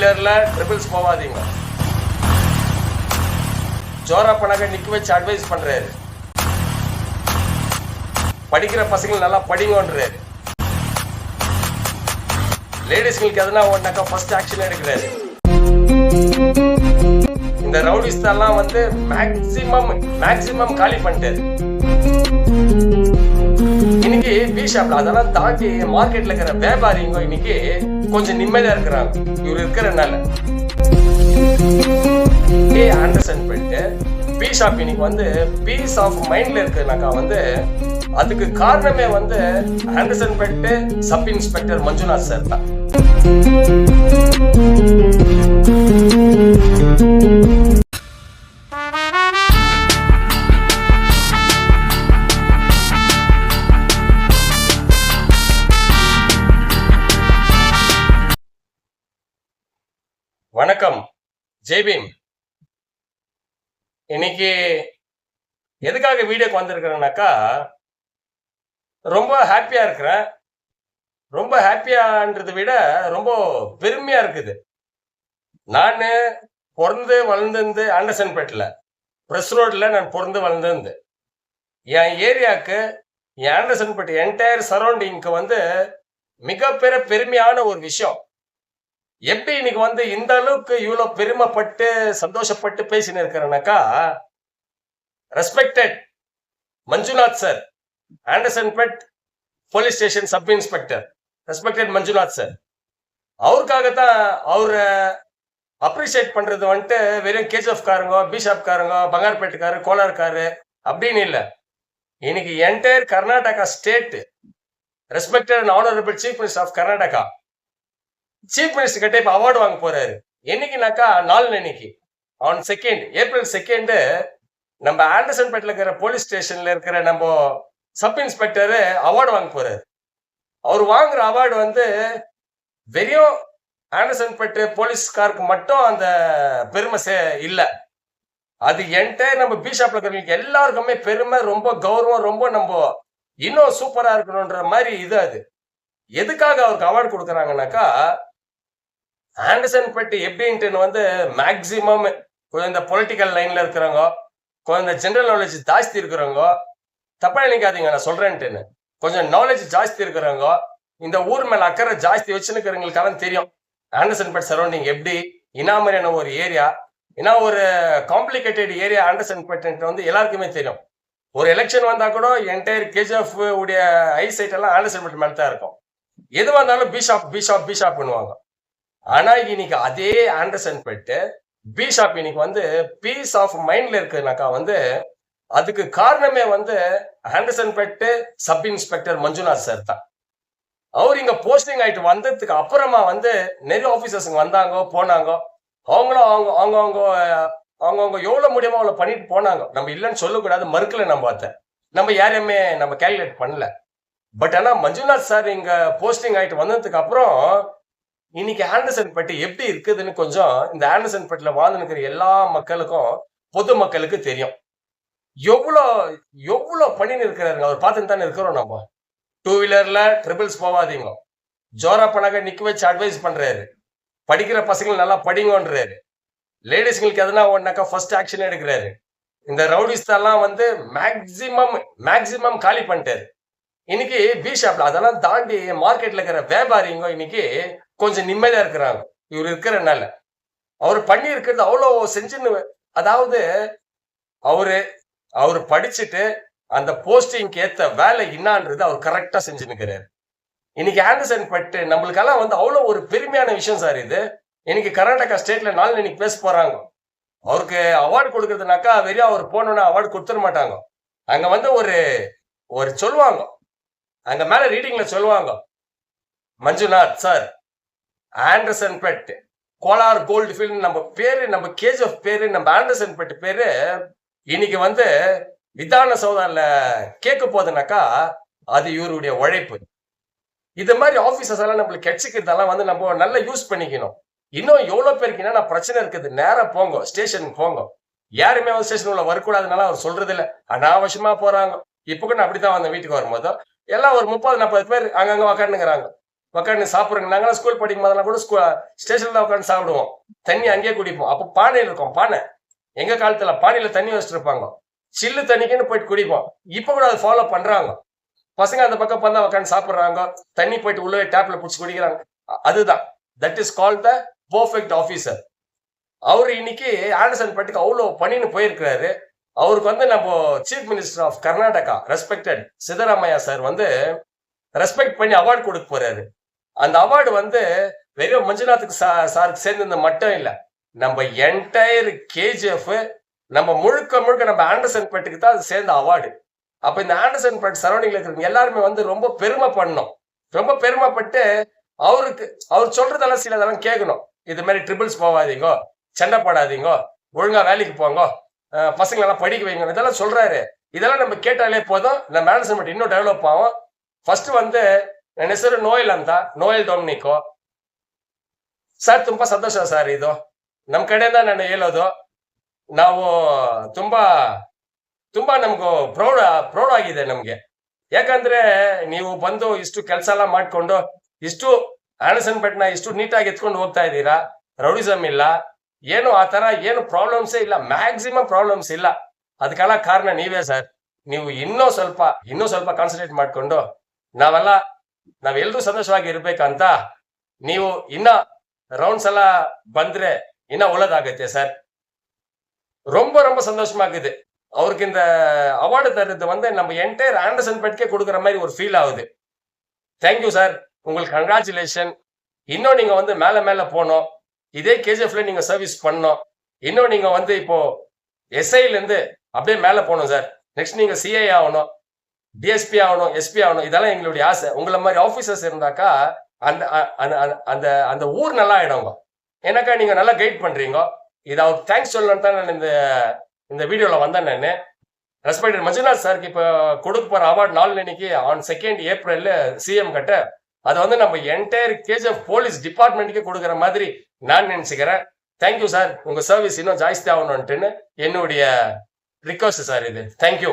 வீலர்ல ட்ரிபிள்ஸ் போவாதீங்க. ஜோரா பண்ணாக்க நிக்க வச்சு அட்வைஸ் பண்றாரு. படிக்கிற பசங்க நல்லா படிங்கன்றாரு. லேடிஸ்களுக்கு எதனா ஒன்னாக்கா ஃபர்ஸ்ட் ஆக்ஷன் எடுக்கிறாரு. இந்த ரவுடிஸ் எல்லாம் வந்து மேக்சிமம் காலி பண்ணிட்டாரு. இன்னைக்கு பி ஷாப்ல அதெல்லாம் தாண்டி மார்க்கெட்ல இருக்கிற வியாபாரிங்க இன்னைக்கு கொஞ்சம் நிம்மதியா இருக்கிறாங்க. இவர் இருக்கிறனால ஆண்டர்ஸ்டாண்ட் பண்ணிட்டு பி ஷாப் இன்னைக்கு வந்து பீஸ் ஆஃப் மைண்ட்ல இருக்குனாக்கா வந்து அதுக்கு காரணமே வந்து ஆண்டர்ஸ்டாண்ட் பண்ணிட்டு சப் இன்ஸ்பெக்டர் மஞ்சுநாத் சார் தான். வணக்கம், ஜெய்பீம். இன்னைக்கு எதுக்காக வீடியோக்கு வந்திருக்கிறேன்னாக்கா, ரொம்ப ஹாப்பியா இருக்கிறேன். ரொம்ப ஹாப்பியான்றதை விட ரொம்ப பெருமையா இருக்குது. நான் பிறந்து வளர்ந்து ஆண்டர்சன்பேட்டில் பிரஸ் ரோட்ல நான் பிறந்து வளர்ந்து என் ஏரியாவுக்கு என் ஆண்டர்சன்பேட் என்டையர் சரௌண்டிங்க்கு வந்து மிகப்பெரிய பெருமையான ஒரு விஷயம். எப்படி இன்னைக்கு வந்து இந்த அளவுக்கு இவ்வளவு பெருமைப்பட்டு சந்தோஷப்பட்டு பேசின்னு இருக்கிறேன்னாக்கா, respected Manjunath sir, Andersonpet police station sub inspector, respected Manjunath sir, அவருக்காகத்தான் அவரை அப்ரிஷியேட் பண்றது வந்துட்டு வெறும் கேஜிஎஃப் காரங்க, பிஷாப் காரங்க, பங்கார்பேட்டுக்காரு, கோலார்காரு அப்படின்னு இல்லை. இன்னைக்கு entire Karnataka state respected and honourable chief minister of Karnataka, chief minister கிட்ட இப்ப அவார்டு வாங்க போறாரு. என்னைக்குனாக்கா நாளைக்கு ஆன் ஏப்ரல் 2 நம்ம ஆண்டர்சன்பேட்ல இருக்கிற போலீஸ் ஸ்டேஷன்ல இருக்கிற நம்ம சப் இன்ஸ்பெக்டர் அவார்டு வாங்க போறாரு. அவர் வாங்குற அவார்டு வந்து வெறும் ஆண்டர்சன்பேட் போலீஸ்காருக்கு மட்டும் அந்த பெருமை இல்லை. அது என்டையர் நம்ம பிஷாப்ல இருக்கிறவங்களுக்கு எல்லாருக்குமே பெருமை, ரொம்ப கௌரவம், ரொம்ப நம்ம இன்னும் சூப்பரா இருக்கணும்ன்ற மாதிரி இது. அது எதுக்காக அவருக்கு அவார்டு கொடுக்குறாங்கன்னாக்கா, ஆண்டர்சன்பேட் எப்படின்ட்டு வந்து மேக்சிமம் கொஞ்சம் இந்த பொலிட்டிக்கல் லைன்ல இருக்கிறவங்க, கொஞ்சம் இந்த ஜெனரல் நாலேஜ் ஜாஸ்தி இருக்கிறவங்க, தப்பா நினைக்காதீங்க நான் சொல்றேன்ட்டுன்னு, கொஞ்சம் நாலேஜ் ஜாஸ்தி இருக்கிறவங்க, இந்த ஊர் மேல அக்கறை ஜாஸ்தி வச்சுருக்கிறவங்களுக்காக தெரியும் ஆண்டர்சன்பேட் சரௌண்டிங் எப்படி, என்ன மாதிரியான ஒரு ஏரியா, ஏன்னா ஒரு காம்ப்ளிகேட்டட் ஏரியா ஆண்டர்சன்பேட் வந்து எல்லாருக்குமே தெரியும். ஒரு எலெக்ஷன் வந்தா கூட என்டையர் கேஜிஎஃப் உடைய ஐசைட் எல்லாம் ஆண்டர்சன்பேட் மேல தான் இருக்கும். எது வந்தாலும் பிஷாப் பண்ணுவாங்க. ஆனா இன்னைக்கு அதே ஆண்டர்சன்பேட் பிஷாப் இன்னைக்கு வந்து பீஸ் ஆஃப் மைண்ட்ல இருக்குனாக்கா வந்து அதுக்கு காரணமே வந்து ஆண்டர்சன்பேட் சப் இன்ஸ்பெக்டர் மஞ்சுநாத் சார் தான். அவர் இங்க போஸ்டிங் ஆயிட்டு வந்ததுக்கு அப்புறமா வந்து நிறைய ஆபீசர்ஸ் வந்தாங்க போனாங்க. அவங்களும் அவங்க எவ்வளவு முடியுமோ அவ்வளவு பண்ணிட்டு போனாங்க. நம்ம இல்லைன்னு சொல்லக்கூடாது, மறுக்கல. நம்ம யாரையுமே நம்ம கேல்குலேட் பண்ணல. பட் ஆனா மஞ்சுநாத் சார் இங்க போஸ்டிங் ஆயிட்டு வந்ததுக்கு அப்புறம் இன்னைக்கு ஆண்டர்சன்பேட் எப்படி இருக்குதுன்னு கொஞ்சம் இந்த ஆண்டர்சன்பேட்ல வாழ்ந்து இருக்கிற எல்லா மக்களுக்கும், பொது மக்களுக்கு தெரியும். எவ்வளவு பண்ணின்னு இருக்கிறாருங்க. அவர் பார்த்துட்டு தானே இருக்கிறோம். நம்ம 2 வீலர்ல ட்ரிபிள்ஸ் போவாதீங்க. ஜோரா பண்ணாக்க நிக்க வச்சு அட்வைஸ் பண்றாரு. படிக்கிற பசங்க நல்லா படிங்கன்றாரு. லேடிஸ்களுக்கு எதனா ஒன்னாக்கா ஃபர்ஸ்ட் ஆக்ஷன் எடுக்கிறாரு. இந்த ரவுடிஸ் எல்லாம் வந்து மேக்சிமம் காலி பண்ணிட்டாரு. இன்னைக்கு பி ஷாப்ல அதெல்லாம் தாண்டி மார்க்கெட்ல இருக்கிற வியாபாரிங்க இன்னைக்கு கொஞ்சம் நிம்மதியா இருக்கிறாங்க. இவர் இருக்கிறனால அவர் பண்ணி இருக்கிறது அவ்வளவு செஞ்சுன்னு, அதாவது அவரு படிச்சுட்டு அந்த போஸ்டிங்க்கு ஏத்த வேலை என்னான்றது அவர் கரெக்டா செஞ்சுன்னுக்கிறாரு. இன்னைக்கு ஆண்டர்சன்பேட் நம்மளுக்கெல்லாம் வந்து அவ்வளவு ஒரு பெருமையான விஷயம் சார் இது. இன்னைக்கு கர்நாடகா ஸ்டேட்ல இன்னைக்கு பேச போறாங்க. அவருக்கு அவார்டு கொடுக்கறதுனாக்கா வெறும் அவர் போனோன்னா அவார்டு கொடுத்துட மாட்டாங்க. அங்க வந்து ஒரு சொல்லுவாங்க, அங்க மேல ரீடிங்ல சொல்லுவாங்க, Manjunath sir, Andersonpet Kolar gold field நம்ம பேரு, நம்ம கேஜிஎஃப் பேரு, நம்ம ஆண்டர்சன்பேட் பேரு இன்னைக்கு வந்து விதான சௌதால கேட்க போதுனாக்கா அது இவருடைய உழைப்பு. இது மாதிரி ஆபீசர்ஸ் எல்லாம் நம்மளுக்கு கிடைச்சிக்கிறதெல்லாம் வந்து நம்ம நல்லா யூஸ் பண்ணிக்கணும். இன்னும் எவ்வளவு பேருக்கு என்ன பிரச்சனை இருக்குது, நேரம் போங்க, ஸ்டேஷனுக்கு போங்க. யாருமே வந்து ஸ்டேஷன் உள்ள வரக்கூடாதுனால அவர் சொல்றது இல்லை, அனாவசியமா போறாங்க. இப்ப கூட அப்படித்தான் வந்த வீட்டுக்கு வரும்போது எல்லாம் ஒரு 30-40 பேர் அங்கங்க உக்காந்துங்கிறாங்க. உட்காந்து சாப்பிடுறோங்க. நாங்களாம் ஸ்கூல் படிக்கும் போதெல்லாம் கூட ஸ்டேஷன்ல உட்காந்து சாப்பிடுவோம். தண்ணி அங்கேயே குடிப்போம். அப்போ பானையில் இருக்கும். பானை எங்க காலத்துல பானையில தண்ணி வச்சுட்டு இருப்பாங்க. சில்லு தண்ணிக்குன்னு போயிட்டு குடிப்போம். இப்ப கூட அதை ஃபாலோ பண்றாங்க. பசங்க அந்த பக்கம் பண்ணா உட்காந்து சாப்பிடுறாங்க. தண்ணி போயிட்டு உள்ளே டேப்ல பிடிச்சி குடிக்கிறாங்க. அதுதான் that is called the perfect officer. அவரு இன்னைக்கு ஆண்டர்சன் பட்டுக்கு அவ்வளவு பண்ணின்னு போயிருக்கிறாரு. அவருக்கு வந்து நம்ம chief minister of Karnataka respected Siddaramaiah sir வந்து ரெஸ்பெக்ட் பண்ணி அவார்டு கொடுக்க போறாரு. அந்த அவார்டு வந்து வெறும் மஞ்சுநாத்துக்கு சாருக்கு சேர்ந்தது மட்டும் இல்ல, நம்ம என்டையர் கேஜிஎஃப் நம்ம முழுக்க முழுக்க நம்ம ஆண்டர்சன் பட்டுக்கு தான் அது சேர்ந்த அவார்டு. அப்ப இந்த ஆண்டர்சன் பட் சரௌண்டிங்ல இருக்கிறவங்க எல்லாருமே வந்து ரொம்ப பெருமை பண்ணணும். ரொம்ப பெருமைப்பட்டு அவர் சொல்றதெல்லாம் சிலதெல்லாம் கேட்கணும். இது மாதிரி ட்ரிபிள்ஸ் போகாதீங்க, சண்டை போடாதீங்க, ஒழுங்கா வேலைக்கு போங்க, பசங்களெல்லாம் படிக்க வைங்க, இதெல்லாம் சொல்றாரு. இதெல்லாம் நம்ம கேட்டாலே போதும், நம்ம ஆண்டர்சன் பட் இன்னும் டெவலப் ஆகும். ಫಸ್ಟ್ ಒಂದು ನನ್ನ ಹೆಸರು ನೋಯಲ್ ಅಂತ, ನೋಯಲ್ ಡೊಮಿನಿಕೋ ಸರ್. ತುಂಬಾ ಸಂತೋಷ ಸರ್. ಇದು ನಮ್ಮ ಕಡೆಯಿಂದ ನಾನು ಹೇಳೋದು, ನಾವು ತುಂಬಾ ತುಂಬಾ ನಮಗೂ ಪ್ರೌಡ್ ಆಗಿದೆ ನಮ್ಗೆ. ಯಾಕಂದ್ರೆ ನೀವು ಬಂದು ಇಷ್ಟು ಕೆಲಸ ಎಲ್ಲ ಮಾಡ್ಕೊಂಡು ಇಷ್ಟು ಆಂಡರ್ಸನ್ ಬೆಟ್ನ ಇಷ್ಟು ನೀಟಾಗಿ ಎತ್ಕೊಂಡು ಹೋಗ್ತಾ ಇದ್ದೀರಾ. ರೌಡಿಸಮ್ ಇಲ್ಲ, ಏನು ಆ ತರ ಏನು ಪ್ರಾಬ್ಲಮ್ಸೇ ಇಲ್ಲ, ಮ್ಯಾಕ್ಸಿಮಮ್ ಪ್ರಾಬ್ಲಮ್ಸ್ ಇಲ್ಲ. ಅದಕ್ಕೆಲ್ಲ ಕಾರಣ ನೀವೇ ಸರ್. ನೀವು ಇನ್ನೂ ಸ್ವಲ್ಪ ಕಾನ್ಸಂಟ್ರೇಟ್ ಮಾಡ್ಕೊಂಡು ನಾವೆಲ್ಲರೂ ಸಂತೋಷವಾಗಿ ಇರ್ಬೇಕಂತ ನೀವು ಇನ್ನ ರೌಂಡ್ಸ್ ಎಲ್ಲ ಬಂದ್ರೆ ಇನ್ನ ಒಳ್ಳೇದಾಗತ್ತೆ சார். ரொம்ப ரொம்ப சந்தோஷமாகுது. அவருக்கு இந்த அவார்டு தர்றது வந்து நம்ம என்டையர் ஆண்டர்சன் பெட்கே கொடுக்குற மாதிரி ஒரு ஃபீல் ஆகுது. தேங்க்யூ சார், உங்களுக்கு கங்க்ராச்சுலேஷன். இன்னும் நீங்க வந்து மேல மேல போனோம். இதே கேஜிஎஃப்ல நீங்க சர்வீஸ் பண்ணோம். இன்னும் நீங்க வந்து இப்போ எஸ்ஐல இருந்து அப்படியே மேல போகணும் சார். நெக்ஸ்ட் நீங்க சிஐ ஆகணும், டிஎஸ்பி ஆகணும், எஸ்பி ஆகணும். இதெல்லாம் எங்களுடைய ஆசை. உங்களை மாதிரி ஆபீசர்ஸ் இருந்தாக்கா அந்த அந்த அந்த ஊர் நல்லா ஆயிடுங்க. ஏன்னாக்கா நீங்க நல்லா கைட் பண்றீங்க. இதை அவருக்கு தேங்க்ஸ் சொல்லணும்னு தான் நான் இந்த வீடியோல வந்தேன். நான் ரெஸ்பெக்டட் மஞ்சுநாத் சாருக்கு இப்போ கொடுக்க போற அவார்டு 4 அன்னைக்கு ஆன் 2 ஏப்ரல் சிஎம் கிட்ட அதை வந்து நம்ம என்டையர் கேஜிஎஃப் போலீஸ் டிபார்ட்மெண்ட்டுக்கே கொடுக்குற மாதிரி நான் நினைச்சுக்கிறேன். தேங்க்யூ சார், உங்க சர்வீஸ் இன்னும் ஜாஸ்தி ஆகணும்ட்டுன்னு என்னுடைய ரிக்வஸ்ட் சார் இது. தேங்க்யூ.